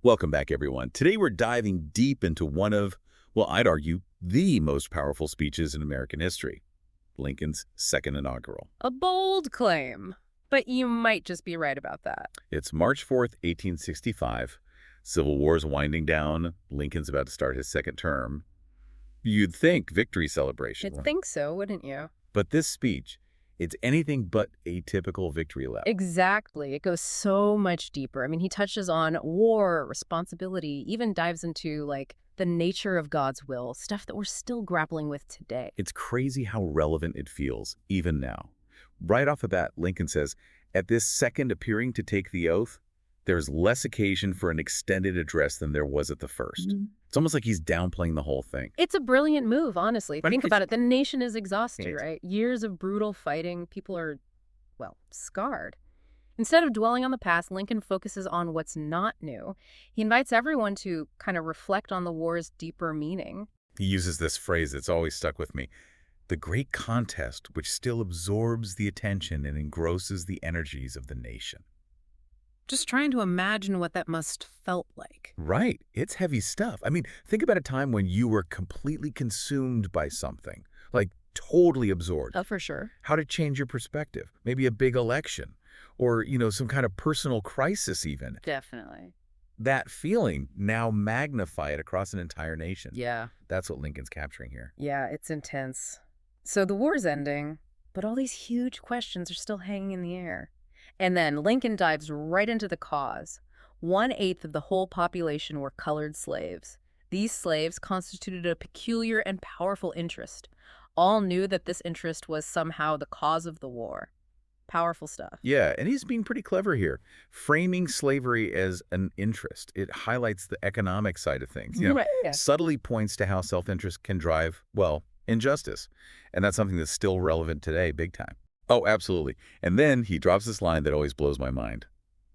Welcome back, everyone. Today we're diving deep into one of, well, I'd argue, the most powerful speeches in American history, Lincoln's second inaugural. A bold claim, but you might just be right about that. It's March 4th, 1865. Civil War's winding down. Lincoln's about to start his second term. You'd think victory celebration. You'd think so, wouldn't you? But this speech, it's anything but a typical victory lap. Exactly. It goes so much deeper. I mean, he touches on war, responsibility, even dives into, like, the nature of God's will, stuff that we're still grappling with today. It's crazy how relevant it feels, even now. Right off the bat, Lincoln says, at this second appearing to take the oath, there's less occasion for an extended address than there was at the first. It's almost like he's downplaying the whole thing. It's a brilliant move, honestly. But Think about it. The nation is exhausted, Yes. right? Years of brutal fighting. People are, well, scarred. Instead of dwelling on the past, Lincoln focuses on what's not new. He invites everyone to kind of reflect on the war's deeper meaning. He uses this phrase that's always stuck with me. The great contest which still absorbs the attention and engrosses the energies of the nation. Just trying to imagine what that must felt like. Right. It's heavy stuff. I mean, think about a time when you were completely consumed by something, like totally absorbed. Oh, for sure. How to change your perspective. Maybe a big election or, some kind of personal crisis even. Definitely. That feeling, now magnify it across an entire nation. Yeah. That's what Lincoln's capturing here. Yeah, it's intense. So the war's ending, but all these huge questions are still hanging in the air. And then Lincoln dives right into the cause. 1/8 of the whole population were colored slaves. These slaves constituted a peculiar and powerful interest. All knew that this interest was somehow the cause of the war. Powerful stuff. Yeah, and he's being pretty clever here. Framing slavery as an interest. It highlights the economic side of things. Right. Yeah. Subtly points to how self-interest can drive, well, injustice. And that's something that's still relevant today, big time. Oh, absolutely. And then he drops this line that always blows my mind.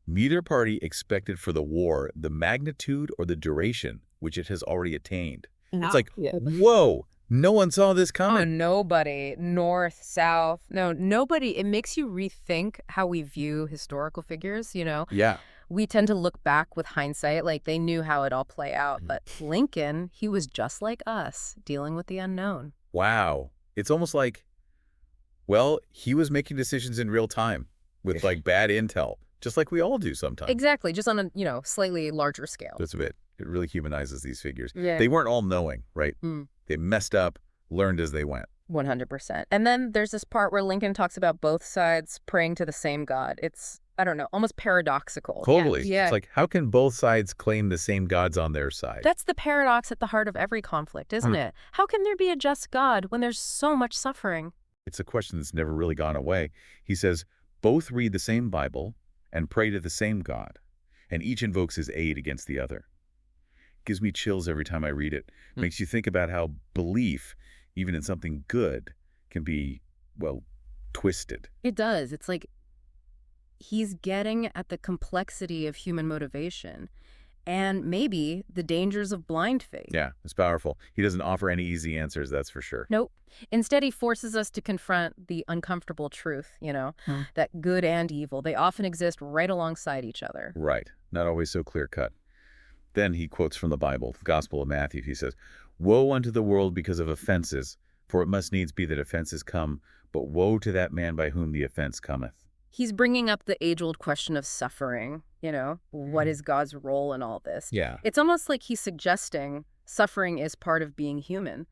Neither party expected for the war the magnitude or the duration which it has already attained. It's like, whoa, no one saw this Oh, coming. nobody. North, South. No, nobody. It makes you rethink how we view historical figures, Yeah. We tend to look back with hindsight, like they knew how it all play out. But Lincoln, he was just like us, dealing with the unknown. Wow. It's almost like, well, he was making decisions in real time with like bad intel, just like we all do sometimes. Exactly, just on a, slightly larger scale. That's a bit. It really humanizes these figures. Yeah. They weren't all knowing, right? Mm. They messed up, learned as they went. 100%. And then there's this part where Lincoln talks about both sides praying to the same God. It's, I don't know, almost paradoxical. Totally. Yeah. It's like, how can both sides claim the same gods on their side? That's the paradox at the heart of every conflict, isn't it? How can there be a just God when there's so much suffering? It's a question that's never really gone away. He says, both read the same Bible and pray to the same God, and each invokes his aid against the other. Gives me chills every time I read it. Makes you think about how belief, even in something good, can be, well, twisted. It does. It's like he's getting at the complexity of human motivation and maybe the dangers of blind faith. Yeah, it's powerful. He doesn't offer any easy answers, that's for sure. Nope. Instead, he forces us to confront the uncomfortable truth, that good and evil, they often exist right alongside each other. Right. Not always so clear-cut. Then he quotes from the Bible, the Gospel of Matthew. He says, woe unto the world because of offenses, for it must needs be that offenses come, but woe to that man by whom the offense cometh. He's bringing up the age-old question of suffering, what is God's role in all this? Yeah. It's almost like he's suggesting suffering is part of being human,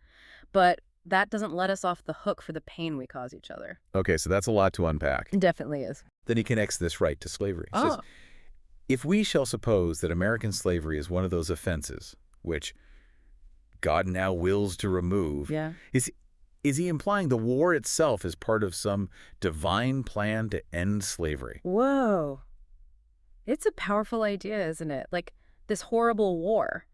but that doesn't let us off the hook for the pain we cause each other. Okay, so that's a lot to unpack. It definitely is. Then he connects this right to slavery. He says, if we shall suppose that American slavery is one of those offenses, which God now wills to remove, is he implying the war itself is part of some divine plan to end slavery? Whoa. It's a powerful idea, isn't it? Like this horrible war.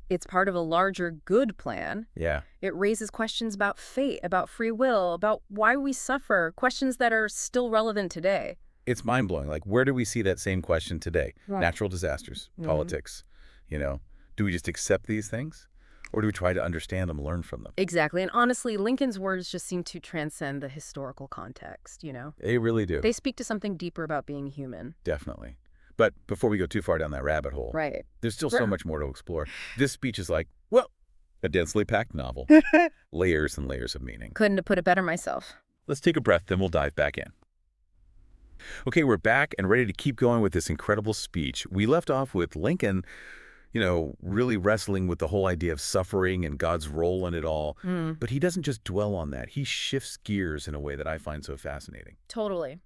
It's part of a larger good plan. Yeah. It raises questions about fate, about free will, about why we suffer, questions that are still relevant today. It's mind-blowing. Like, where do we see that same question today? Right. Natural disasters, politics, Do we just accept these things? Or do we try to understand them, learn from them? Exactly. And honestly, Lincoln's words just seem to transcend the historical context, They really do. They speak to something deeper about being human. Definitely. But before we go too far down that rabbit hole, Right. there's still so much more to explore. This speech is like, well, a densely packed novel. Layers and layers of meaning. Couldn't have put it better myself. Let's take a breath, then we'll dive back in. Okay, we're back and ready to keep going with this incredible speech. We left off with Lincoln, really wrestling with the whole idea of suffering and God's role in it all. But he doesn't just dwell on that. He shifts gears in a way that I find so fascinating. Totally.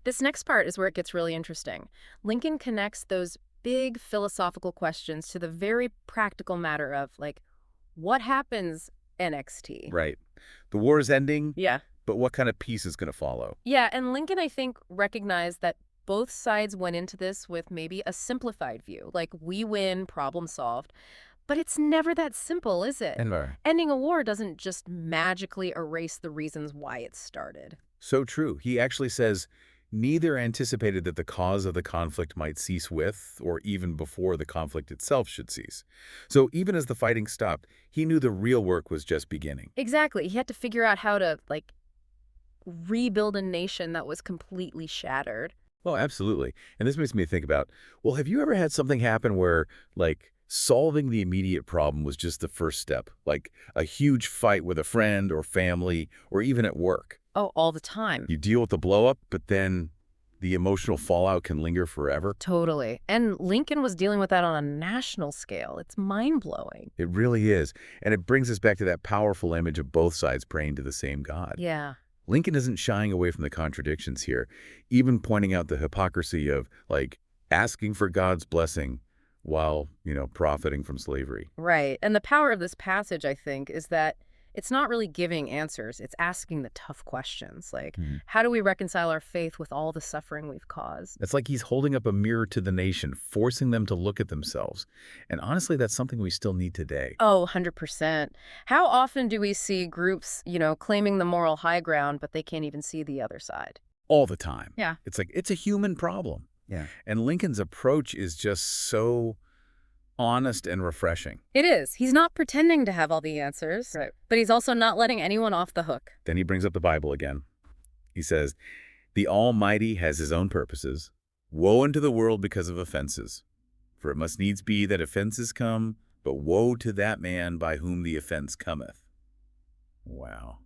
This next part is where it gets really interesting. Lincoln connects those big philosophical questions to the very practical matter of, like, what happens NXT? Right. The war is ending, Yeah. but what kind of peace is going to follow? Yeah, and Lincoln, I think, recognized that both sides went into this with maybe a simplified view, like we win, problem solved. But it's never that simple, is it? Ending a war doesn't just magically erase the reasons why it started. So true. He actually says neither anticipated that the cause of the conflict might cease with, or even before the conflict itself should cease. So even as the fighting stopped, he knew the real work was just beginning. Exactly. He had to figure out how to, like, rebuild a nation that was completely shattered. Well, absolutely. And this makes me think about, well, have you ever had something happen where, like, solving the immediate problem was just the first step? Like a huge fight with a friend or family or even at work. Oh, all the time. You deal with the blow-up, but then the emotional fallout can linger forever. Totally. And Lincoln was dealing with that on a national scale. It's mind-blowing. It really is. And it brings us back to that powerful image of both sides praying to the same God. Yeah. Lincoln isn't shying away from the contradictions here, even pointing out the hypocrisy of, like, asking for God's blessing while, profiting from slavery. Right. And the power of this passage, I think, is that it's not really giving answers. It's asking the tough questions, like, how do we reconcile our faith with all the suffering we've caused? It's like he's holding up a mirror to the nation, forcing them to look at themselves. And honestly, that's something we still need today. Oh, 100%. How often do we see groups, claiming the moral high ground, but they can't even see the other side? All the time. Yeah. It's like, it's a human problem. Yeah. And Lincoln's approach is just so honest and refreshing. It is. He's not pretending to have all the answers, Right. but he's also not letting anyone off the hook. Then he brings up the Bible again. He says, "The Almighty has his own purposes. Woe unto the world because of offenses. For it must needs be that offenses come, but woe to that man by whom the offense cometh." Wow.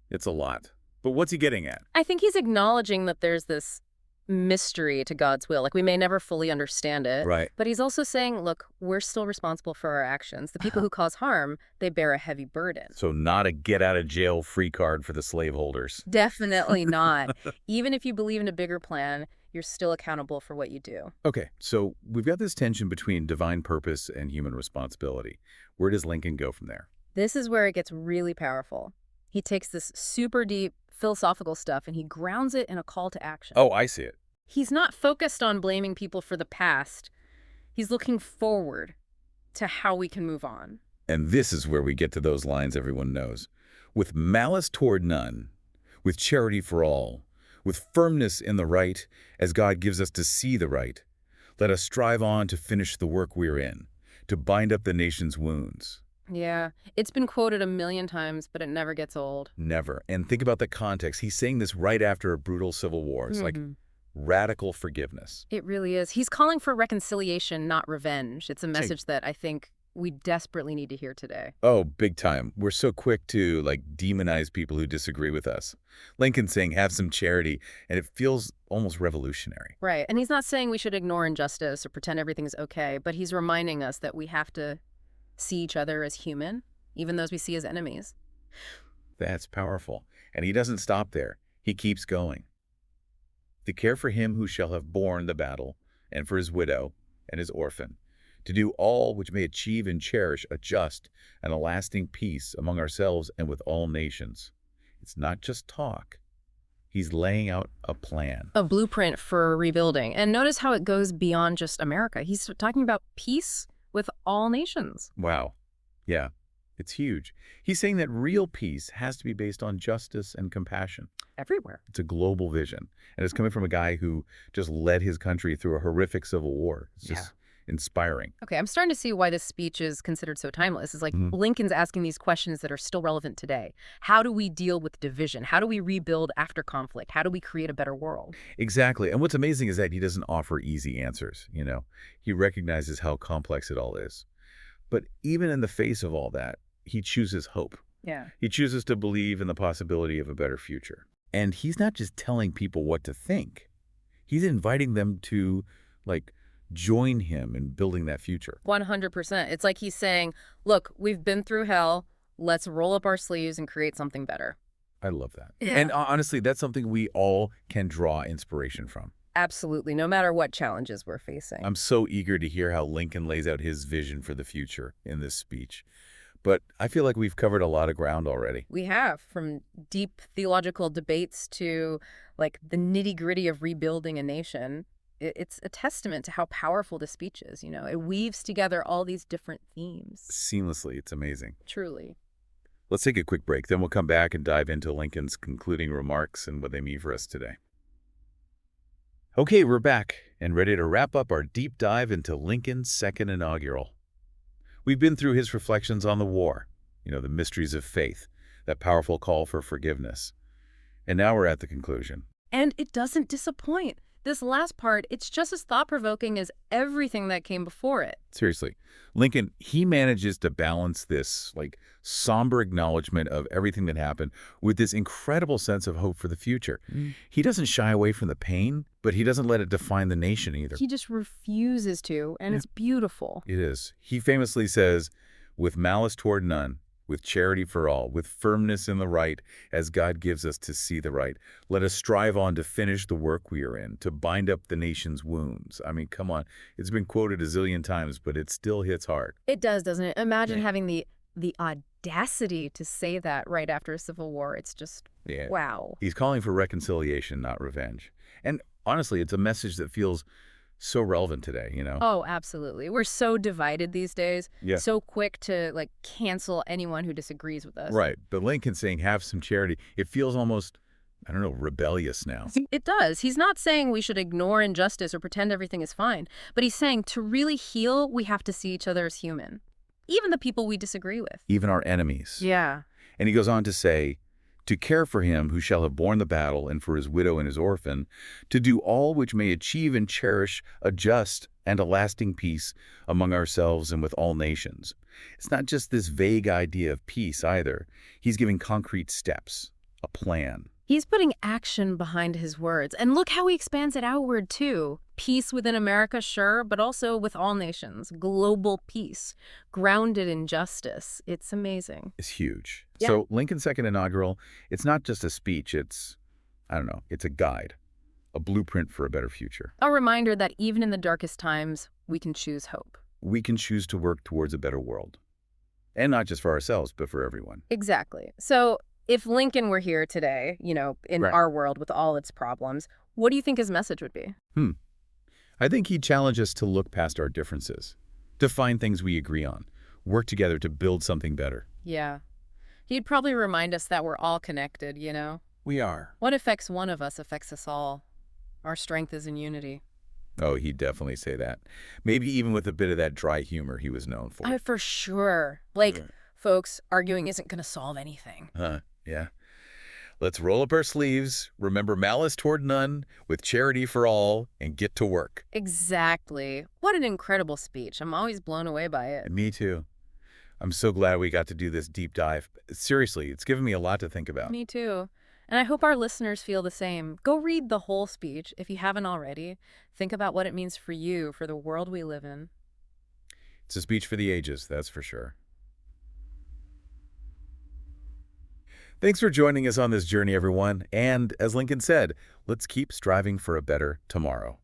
It's a lot. But what's he getting at? I think he's acknowledging that there's this mystery to God's will. Like, we may never fully understand it. Right. But he's also saying, look, we're still responsible for our actions. The people who cause harm, they bear a heavy burden. So not a get-out-of-jail-free card for the slaveholders. Definitely not. Even if you believe in a bigger plan, you're still accountable for what you do. Okay, so we've got this tension between divine purpose and human responsibility. Where does Lincoln go from there? This is where it gets really powerful. He takes this super deep philosophical stuff and he grounds it in a call to action. Oh, I see it. He's not focused on blaming people for the past. He's looking forward to how we can move on. And this is where we get to those lines everyone knows. With malice toward none, with charity for all, with firmness in the right, as God gives us to see the right, let us strive on to finish the work we're in, to bind up the nation's wounds. Yeah, it's been quoted a million times, but it never gets old. Never. And think about the context. He's saying this right after a brutal civil war. It's like radical forgiveness. It really is. He's calling for reconciliation, not revenge. It's a message that I think we desperately need to hear today. Oh, big time. We're so quick to, demonize people who disagree with us. Lincoln's saying have some charity, and it feels almost revolutionary. Right. And he's not saying we should ignore injustice or pretend everything's okay, but he's reminding us that we have to see each other as human, even those we see as enemies. That's powerful. And he doesn't stop there. He keeps going. To care for him who shall have borne the battle, and for his widow and his orphan, to do all which may achieve and cherish a just and a lasting peace among ourselves and with all nations. It's not just talk. He's laying out a plan. A blueprint for rebuilding. And notice how it goes beyond just America. He's talking about peace with all nations. Wow. Yeah, it's huge. He's saying that real peace has to be based on justice and compassion. Everywhere. It's a global vision. And it's coming from a guy who just led his country through a horrific civil war. inspiring. Okay, I'm starting to see why this speech is considered so timeless. It's like Mhm. Lincoln's asking these questions that are still relevant today. How do we deal with division? How do we rebuild after conflict? How do we create a better world? Exactly. And what's amazing is that he doesn't offer easy answers. He recognizes how complex it all is. But even in the face of all that, he chooses hope. Yeah. He chooses to believe in the possibility of a better future. And he's not just telling people what to think. He's inviting them to, like, join him in building that future. 100%. It's like he's saying, look, we've been through hell. Let's roll up our sleeves and create something better. I love that. Yeah. And honestly, that's something we all can draw inspiration from. Absolutely, no matter what challenges we're facing. I'm so eager to hear how Lincoln lays out his vision for the future in this speech. But I feel like we've covered a lot of ground already. We have, from deep theological debates to like the nitty-gritty of rebuilding a nation. It's a testament to how powerful the speech is, you know. It weaves together all these different themes. Seamlessly, it's amazing. Truly. Let's take a quick break, then we'll come back and dive into Lincoln's concluding remarks and what they mean for us today. Okay, we're back and ready to wrap up our deep dive into Lincoln's second inaugural. We've been through his reflections on the war, the mysteries of faith, that powerful call for forgiveness. And now we're at the conclusion. And it doesn't disappoint. This last part, it's just as thought-provoking as everything that came before it. Seriously, Lincoln, he manages to balance this, somber acknowledgement of everything that happened with this incredible sense of hope for the future. He doesn't shy away from the pain, but he doesn't let it define the nation either. He just refuses to, and it's beautiful. It is. He famously says, with malice toward none, with charity for all, with firmness in the right, as God gives us to see the right. Let us strive on to finish the work we are in, to bind up the nation's wounds. I mean, come on. It's been quoted a zillion times, but it still hits hard. It does, doesn't it? Imagine having the audacity to say that right after a civil war. It's just, wow. He's calling for reconciliation, not revenge. And honestly, it's a message that feels so relevant today. Oh, absolutely. We're so divided these days. Yeah. So quick to cancel anyone who disagrees with us. Right. But Lincoln saying have some charity, it feels almost, I don't know, rebellious now. It does. He's not saying we should ignore injustice or pretend everything is fine, but he's saying to really heal, we have to see each other as human, even the people we disagree with. Even our enemies. Yeah. And he goes on to say, to care for him who shall have borne the battle, and for his widow and his orphan, to do all which may achieve and cherish a just and a lasting peace among ourselves and with all nations. It's not just this vague idea of peace either. He's giving concrete steps, a plan. He's putting action behind his words. And look how he expands it outward, too. Peace within America, sure, but also with all nations. Global peace, grounded in justice. It's amazing. It's huge. Yeah. So Lincoln's second inaugural, it's not just a speech. It's a guide, a blueprint for a better future. A reminder that even in the darkest times, we can choose hope. We can choose to work towards a better world. And not just for ourselves, but for everyone. Exactly. So if Lincoln were here today, in Right. our world with all its problems, what do you think his message would be? I think he'd challenge us to look past our differences, to find things we agree on, work together to build something better. Yeah. He'd probably remind us that we're all connected, We are. What affects one of us affects us all. Our strength is in unity. Oh, he'd definitely say that. Maybe even with a bit of that dry humor he was known for. For sure. Folks, arguing isn't going to solve anything. Yeah. Let's roll up our sleeves, remember malice toward none, with charity for all, and get to work. Exactly. What an incredible speech. I'm always blown away by it. Me too. I'm so glad we got to do this deep dive. Seriously, it's given me a lot to think about. Me too. And I hope our listeners feel the same. Go read the whole speech if you haven't already. Think about what it means for you, for the world we live in. It's a speech for the ages, that's for sure. Thanks for joining us on this journey, everyone. And as Lincoln said, let's keep striving for a better tomorrow.